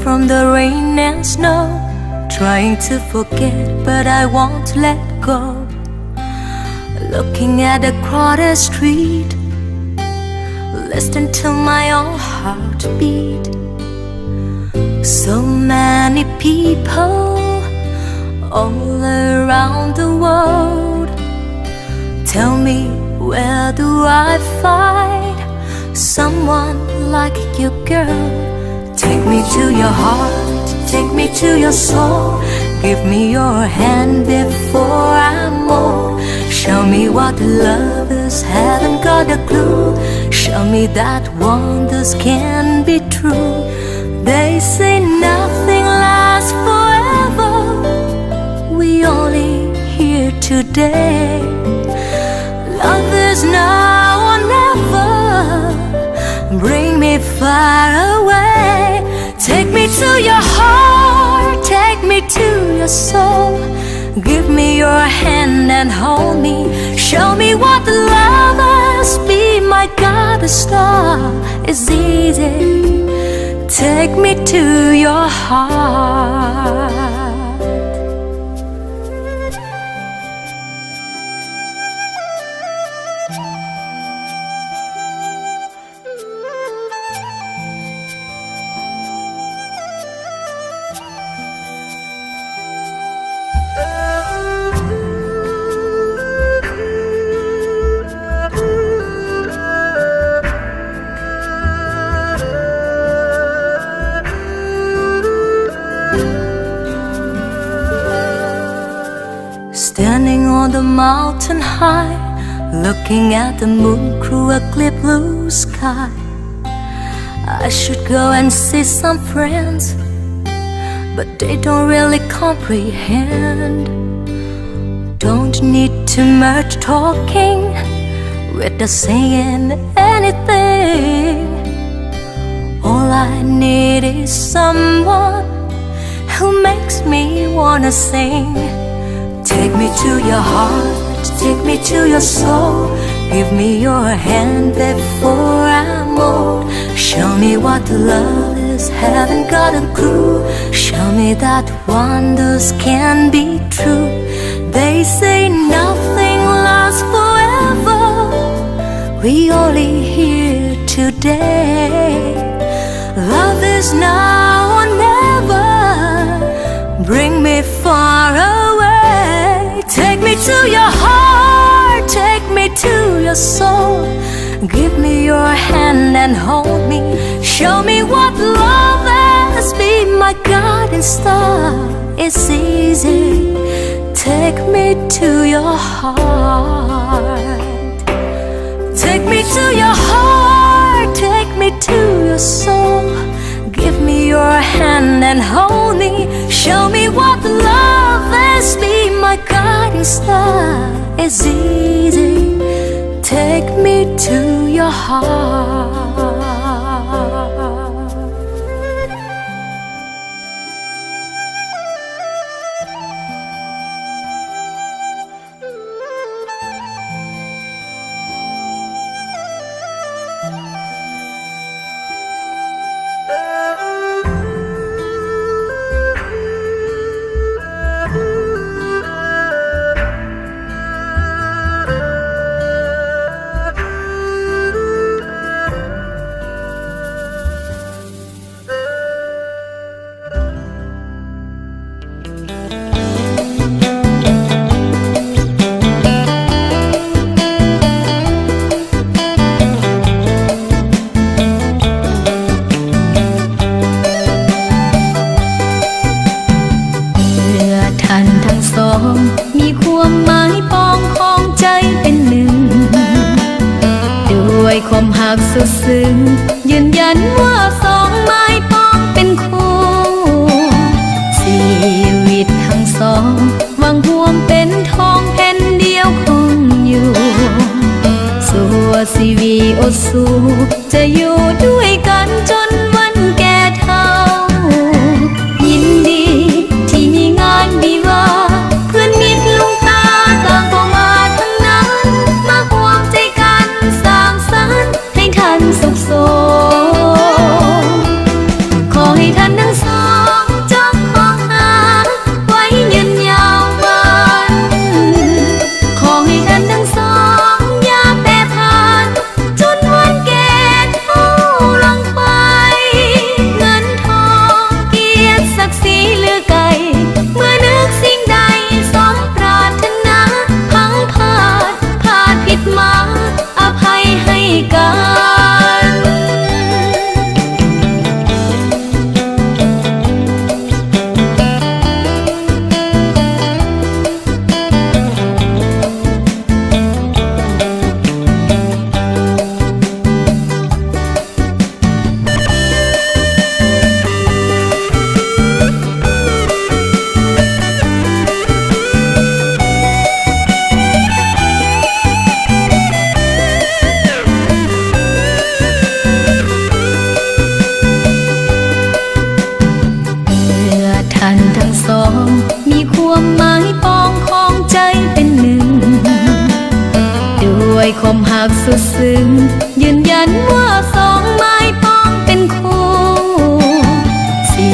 from the rain and snow, trying to forget but I won't let go. Looking at a crowded street, listen to my own heartbeat. So many people all around the world. Tell me, where do I find someone like you, girl? Take me to your heart, take me to your soul. Give me your hand before I'm old. Show me what lovers haven't got a clue. Show me that wonders can be true. They say nothing lasts forever. We only here today. Love is now or never. Bring me far away. Take me to your heart, take me to your soul. Give me your hand and hold me. Show me what lovers be my goddess star. It's easy. Take me to your heart. Standing on the mountain high, looking at the moon through a clear blue sky. I should go and see some friends, but they don't really comprehend. Don't need too much talking without saying anything. All I need is someone who makes me wanna sing. Take me to your heart, take me to your soul. Give me your hand before I'm old. Show me what love is, haven't got a clue. Show me that wonders can be true. They say nothing lasts forever. We only here today. Love is now or never. Bring me far away. Take me to your heart, take me to your soul. Give me your hand and hold me. Show me what love is, be my guiding star. It's easy. Take me to your heart. Take me to your heart, take me to your soul. Give me your hand and hold me. Show me what love is, be my guiding star. It's easy. Take me to your heart.มีความหมายปองของใจเป็นหนึ่งด้วยความหักสุดซึ้งยืนยันว่าสองไม้ปองเป็นคู่ชีวิตทั้งสองหวังห่วงเป็นทองแผ่นเดียวคงอยู่สัวชีวิตอดสู้จะอยู่ด้วยกันจนวันแก่เฒ่ายินดีที่มีงานวิวาห์เพื่อนมิตรลุงตาต่างก็มาทั้งนั้นมาห่วงใจกันสร้างสรรค์ให้ท่านสุขสมขอให้ท่านทั้งสอง ความหักสุดซึ้งยืนยันว่าสองไม้ปองเป็นคู่ชี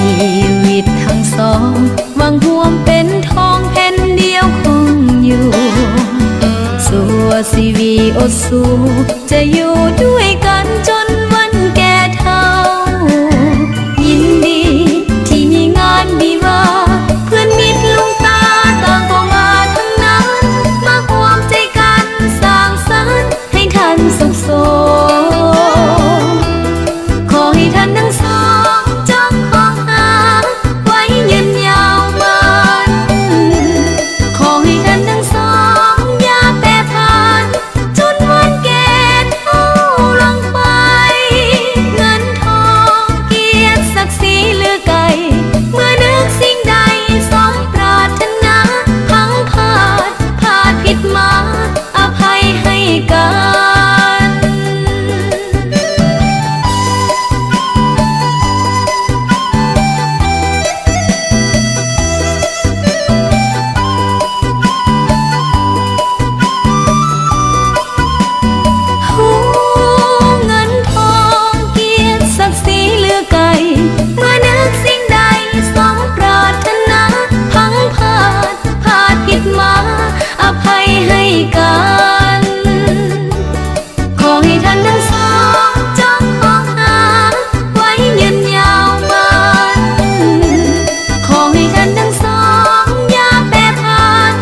วิตทั้งสองหวังห่วมเป็นทองแผ่นเดียวคงอยู่สัวชีวีอดสู้จะอยู่ด้วยกันจนวันแก่เฒ่ายินดีที่มีงานวิวาห์เพื่อนมิตรลุงตาต่างก็มาทั้งนั้นมาร่วมใจกันสร้างสรรค์ให้ท่านสุขสมขอให้ท่านทั้งสองจงคงหาไว้ยืนยาวมันขอให้ท่านทั้งสองอย่าแปรผันจนวันแก่เฒ่าลงไปเงินทองเกียรติศักดิ์ศรีเหลือไกลเมื่อนึกสิ่งใดสมปรารถนาพังพลาดผิดมาอภัยให้กัน เงินทองเกียรติศักดิ์ศรีเหลือไกลเมื่อนึกสิ่งใดสมปรารถนาพังพลาดผิดมาอภัยให้กันขอให้ท่านทั้งสองจงคงหาไว้ยืนยาวมันขอให้ท่านทั้งสองอย่าแปรผัน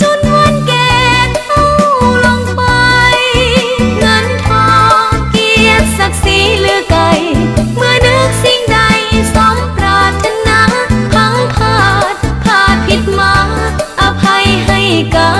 จนวันแก่เฒ่าลงไปเงินทองเกียรติศักดิ์ศรีเหลือไกลเมื่อนึกสิ่งใดสมปรารถนาพังพลาดผิดมาอภัยให้กัน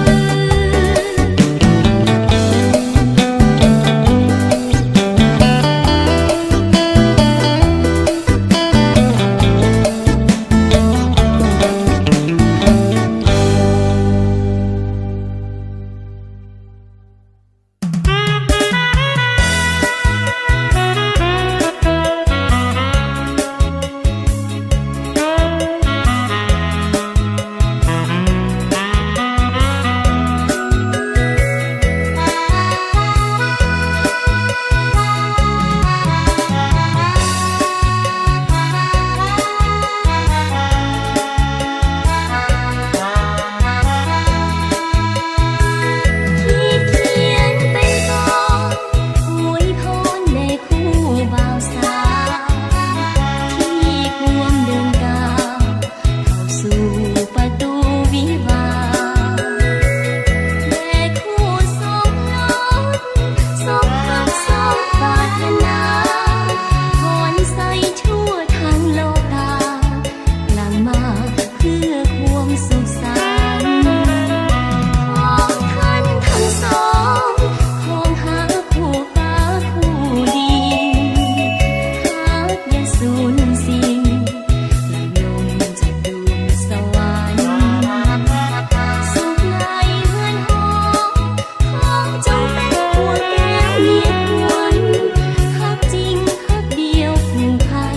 ข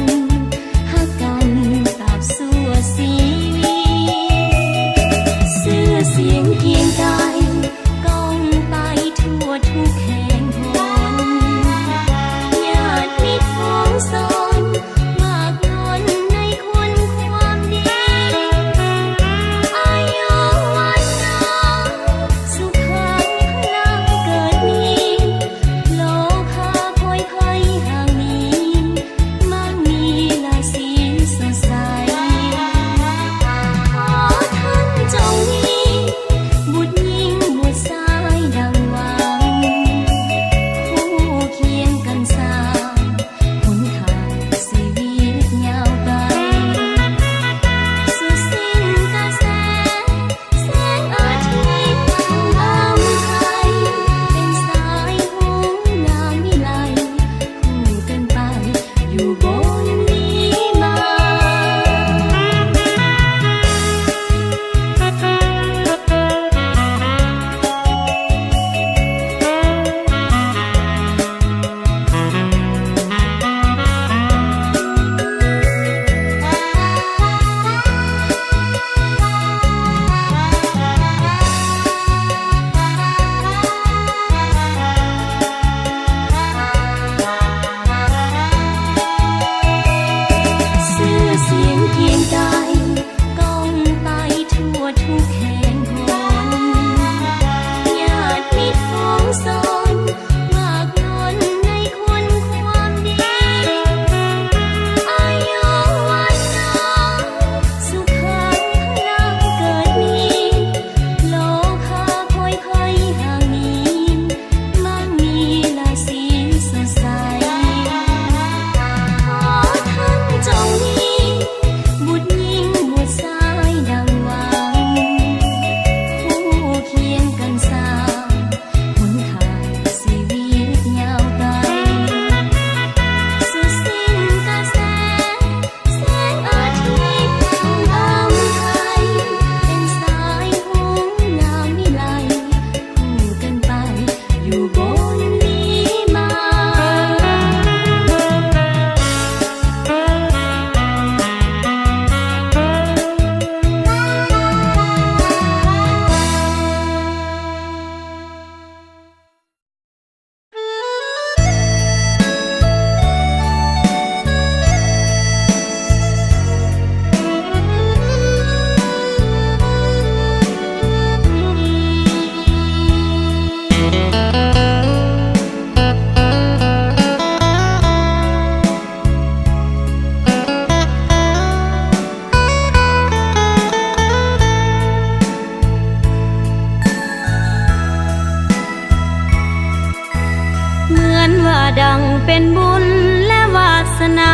ดังเป็นบุญและวาสนา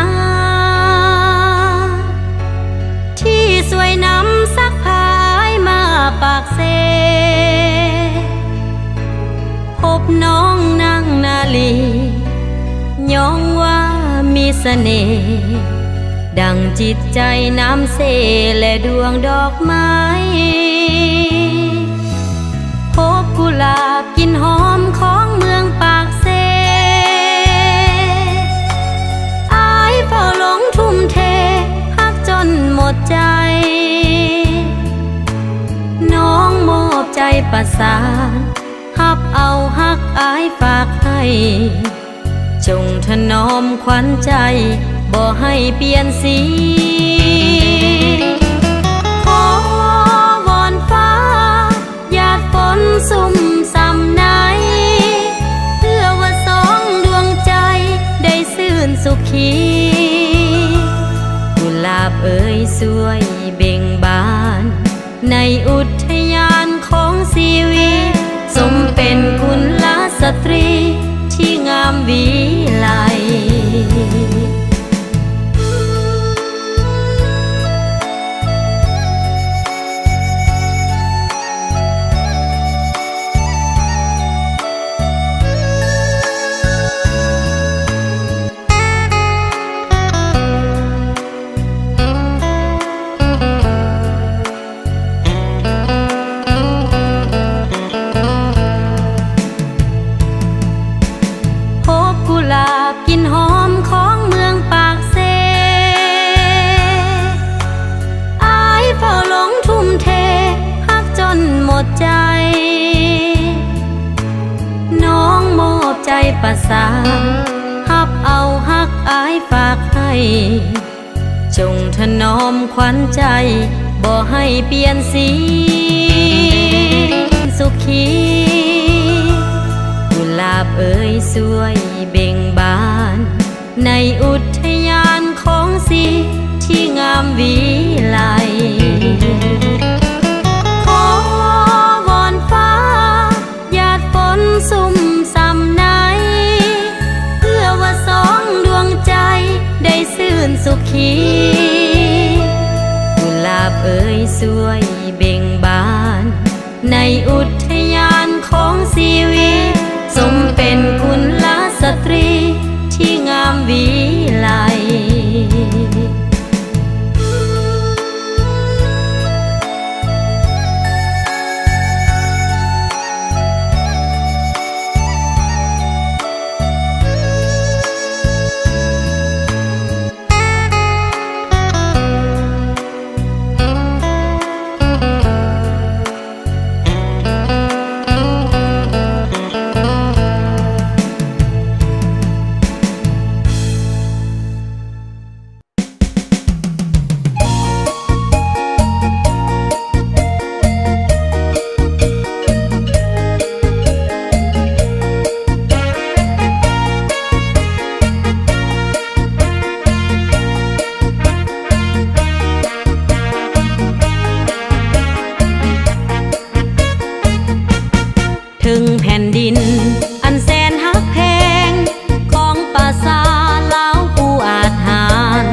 ที่สวยนำสักพายมาปากเซ พบน้องนางนาลีย้องว่ามีเสน่ห์ดังจิตใจน้ำเสและดวงดอกไม้พบกุหลาบกลิ่นหอมของเมืองปากเซอายเฝ้าหลงทุ่มเทฮักจนหมดใจน้องมอบใจประสานฮับเอาฮักอายฝากให้จงถนอมขวัญใจบ่ให้เปลี่ยนสีขอวอนฟ้าหยาดฝนซุ่มซ้ำไหนเพื่อว่าสองดวงใจได้ซื่นสุขีกุหลาบเอ่ยสวยเบ่งบานในอุทยานของชีวิตสมเป็นกุลสตรีที่งามวิไลกลิ่นหอมของเมืองปากเซอายเฝ้าหลงทุ่มเทฮักจนหมดใจน้องมอบใจประสานฮับเอาฮักอายฝากให้จงถนอมขวัญใจบ่ให้เปลี่ยนสีสุขีกุหลาบเอ่ยสวยเบ่งบานในอุทยานของสีที่งามวิไลขอวอนฟ้าหยาดฝนซุ่มซ้ำไหนเพื่อว่าสองดวงใจได้ซื่นสุขีกุหลาบเอ่ยสวยเบ่งบานในอุทยานของชีวิตสมเป็นกุลสตรีที่งามวิไลถึงแผ่นดินอันแสนฮักแพงของป่าสาลาวผู้อาจหาร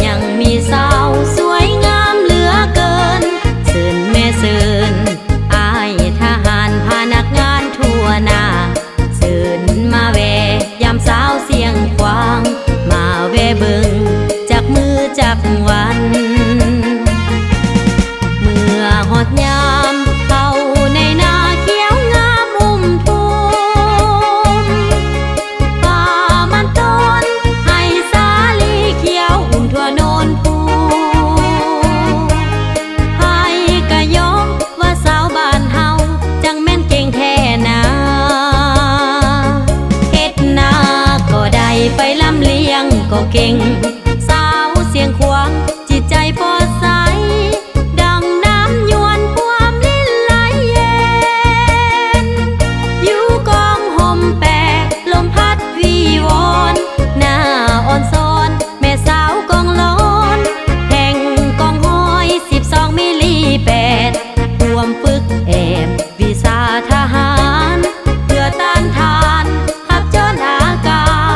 ยังมีสาวสวยงามเหลือเกินเสินแม่เสินอายทหารพานักงานทั่วหน้าเสินมาแวยามสาวเสียงขวางมาแวเบิงจากมือจากวันเมื่อฮอดยามเข้าในนาเขียวงามอุ้มทุ่มป่ามันต้นให้สาลีเขียวอุ้มทั่วโนนภูให้กะยอมว่าสาวบ้านเฮาจังแม่นเก่งแท้นาเฮ็ดนาก็ได้ไปลำเลียงก็เก่งสาวเสียงควางจิตใจพอใสดังน้ำยวนความลิ้นไหลเย็นอยู่กองห่มแปกลมพัดวีวอนหน้าอ่อนซ้อนแม่สาวกองร้อนแห่งกองห้อย12มิลลิแปดรวมฝึกแอบวิชาทหารเพื่อต้านทานหับจนอากาศ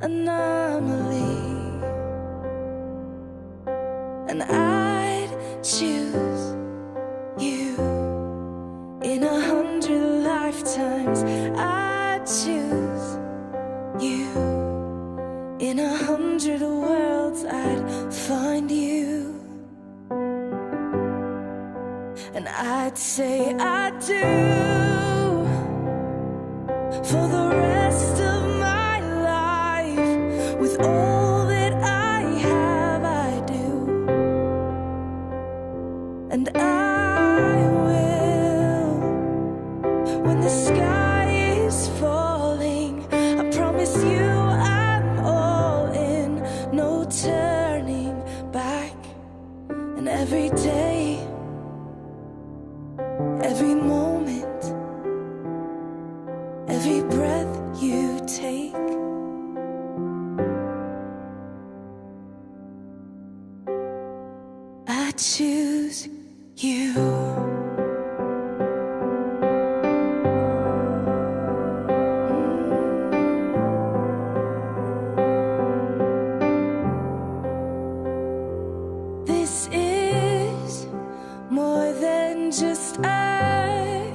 anomaly, and I'd choose you in 100 lifetimes. I'd choose you in 100 worlds. I'd find you, and I'd say I do for the rest of my life. With all that I have, I do, and I will. When the sky is falling, I promise you I'm all in, no turning back. And every day, every moment, every breath you take, I choose you. This is more than just a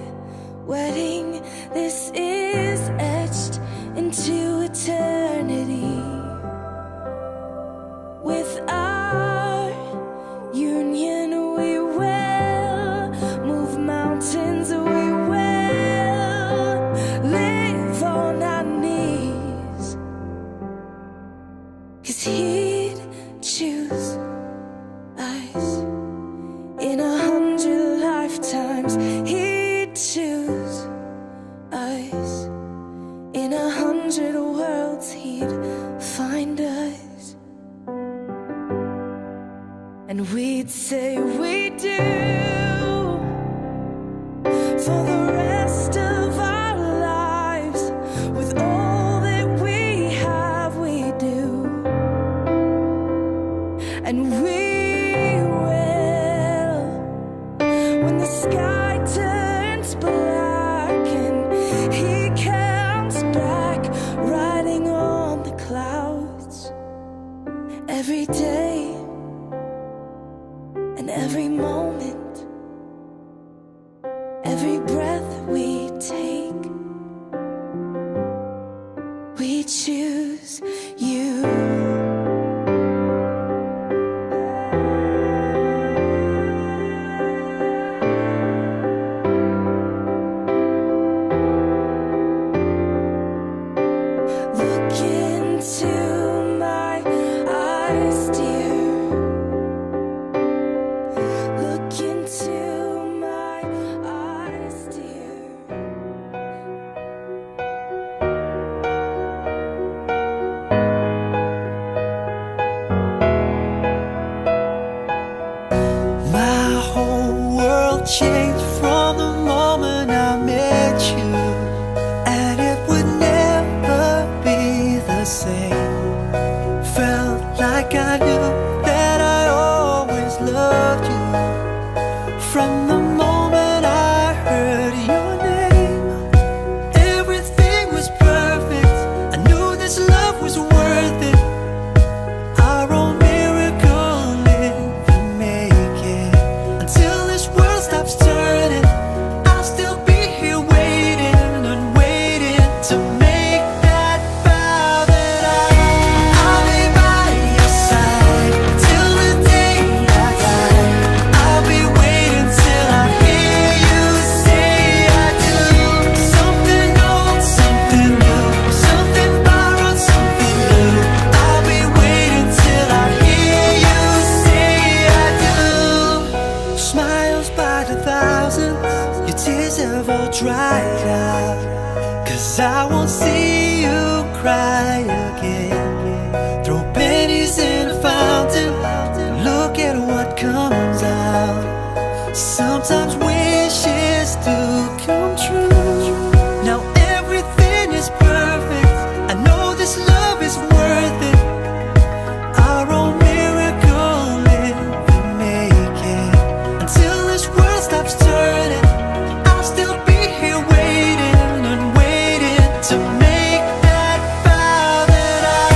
wedding. This is etched into eternity. With our union, we will move mountains. We will live on our knees, 'cause he'd choose us in 100 lifetimes. He'd choose us in 100 worlds. He'd find us, and we'd say we do for the rest of our lives. With all that we have, we do, and we will. When the sky turns black and he comes back riding on the clouds, every day and every moment, every breath we take, we choose you. Look into my eyes, dear. Look into my eyes, dear. My whole world changed from the moment I met you, and it would never be the same. Felt like I knew that I always loved you from the moment I heard your name. Everything was perfect. I knew this love was worth it. Our own miracle living, make it. Until this world stops turning, I'll still be here waiting and waiting to make that vow that I'll be by your side till the day I die. I'll be waiting till I hear you say I do. Something old, something new, something borrowed, something new. I'll be waiting till I hear you say I do. Smiles by the thousands, your tears have all dried out, 'cause I won't see you cry again. Throw pennies in a fountain, look at what comes out. Sometimes wishes do come true. Now everything is perfect. I know this love is worth it. Our own miracle living, make it. Until this world stops turning, I'll still be here waiting and waiting to make that vow that I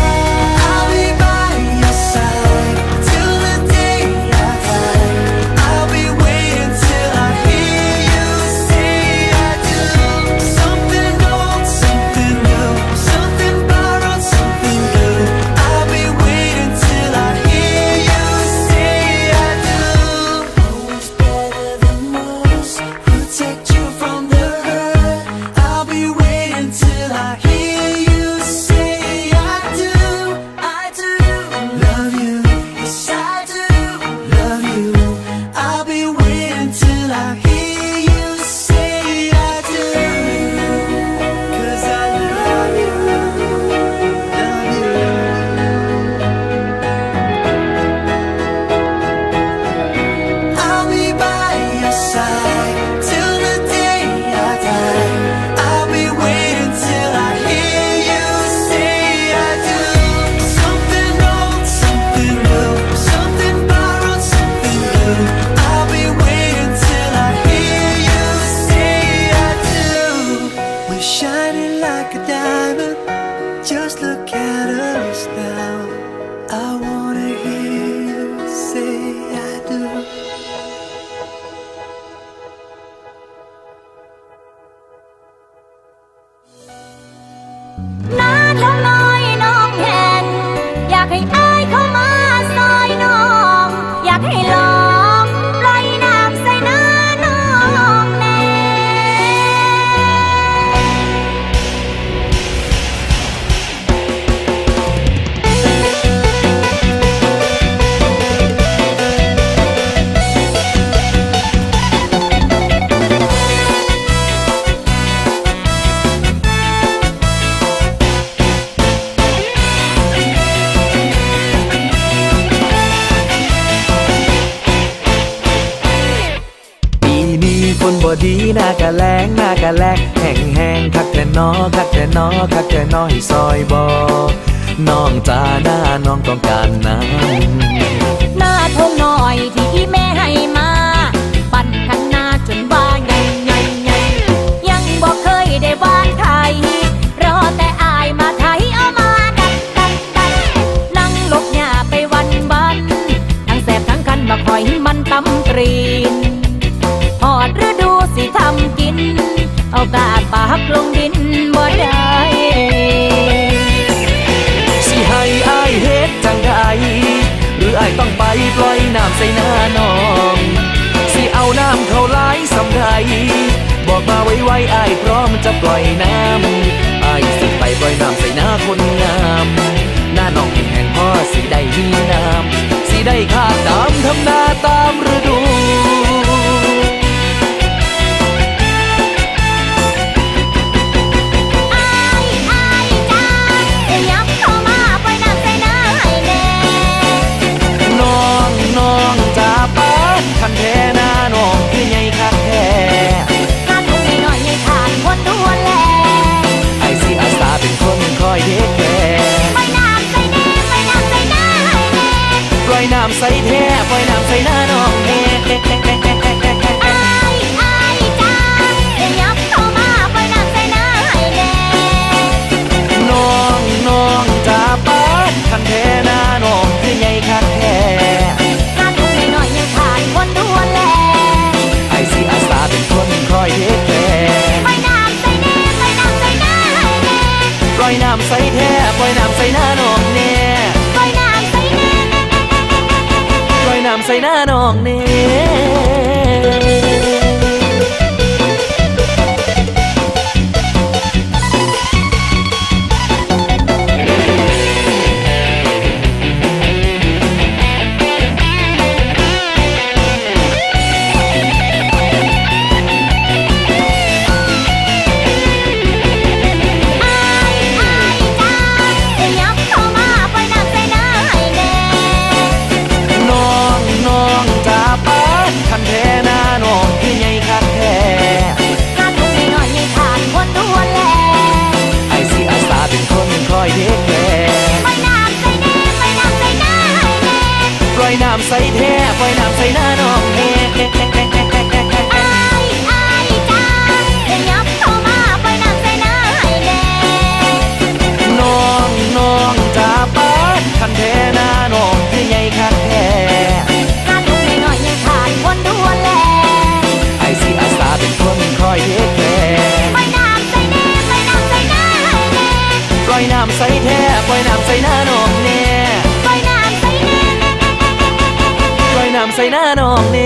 shining like a diamond. Just look at us now. I wanna hear you say I do. น้าท้องน้อยน้องแห่งอยากให้อายเข้ามาซอยน้อง อยากให้ลองปล่อยน้ำใส่หน้าน้องแน่ ปีนี้ฝนบ่ดีหน้ากะแล้งหน้ากะแลกแห้งแห้งคักแต่นอคักแต่นอคักแต่นอให้ซอยบ่น้องจ้าหน้าน้องต้องการน้ำ หน้าทงน้อยที่อีแม่ให้มา ปั่นข้างหน้าจนว่าใหญ่ใหญ่ใหญ่ยังบอกเคยได้วานไทย รอแต่อายมาไทยเอามาดันดันดันนั่งหลบหน้าไปวันวันทั้งแสบทั้งคันมาคอยมันตำตรีนหอดฤดูสิทำกิน เอากาปากลงดินบ่ได้ สิให้อายเฮ็ดจังใดหรืออายต้องไปปล่อยน้ำใส่หน้าน้องสิเอาน้ำเข้าไหลสำใดบอกมาไวๆอายพร้อมจะปล่อยน้ำอายสิไปปล่อยน้ำใส่หน้าคนงามหน้าน้องแห้งๆพอสิได้มีน้ำสิได้ขาดน้ำทำนาตามฤดู อายจ้ายับเข้ามาปล่อยน้ำใส่หน้าให้แน่ น้องจ้าป้าคันแท้หน้าน้องคือใหญ่คักแท้ งานทุ่งนี้หน่อยให้ขาดคนดูแล ไอ้สิอาสาเป็นคนคอยเทคแคร์ ปล่อยน้ำใส่แน่ปล่อยน้ำใส่หน้าให้แน่ ปล่อยน้ำใส่แท้ปล่อยน้ำใส่หน้าน้องแน่ อายจ้ายับเข้ามาปล่อยน้ำใส่หน้าให้แน่ น้องจ้าป้าคันแท้หน้าน้องคือใหญ่คักแท้ งานทุ่งนี้หน่อยให้ขาดคนดูแล ไอ้สิอาสาเป็นคนคอยเทคแคร์ ปล่อยน้ำใส่แน่ปล่อยน้ำใส่หน้าให้แน่ ปล่อยน้ำใส่แท้ปล่อยน้ำใส่หน้าน้องแน่ ปล่อยน้ำใส่แน่ ปล่อยน้ำใส่หน้าน้องแน่ ยับเข้ามาปล่อยน้ำใส่หน้าให้แน่ น้องจ้าป้าคันแท้หน้าน้องคือใหญ่คักแท้ งานทุ่งนี้หน่อยให้ขาดคนดูแล ไอ้สิอาสาเป็นคนคอยเทคแคร์ ปล่อยน้ำใส่แน่ปล่อยน้ำใส่หน้าให้แน่ ปล่อยน้ำใส่แท้ปล่อยน้ำใส่หน้าน้องแน่ อายจ้ายับเข้ามาปล่อยน้ำใส่หน้าให้แน่ น้องจ้าป้าคันแท้หน้าน้องคือใหญ่คักแท้ งานทุ่งนี้หน่อยให้ขาดคนดูแล ไอ้สิอาสาเป็นคนคอยเทคแคร์ ปล่อยน้ำใส่แน่ปล่อยน้ำใส่หน้าให้แน่ ปล่อยน้ำใส่แท้ปล่อยน้ำใส่หน้าน้องแน่ ปล่อยน้ำใส่แน่ ปล่อยน้ำใส่หน้าน้องแน่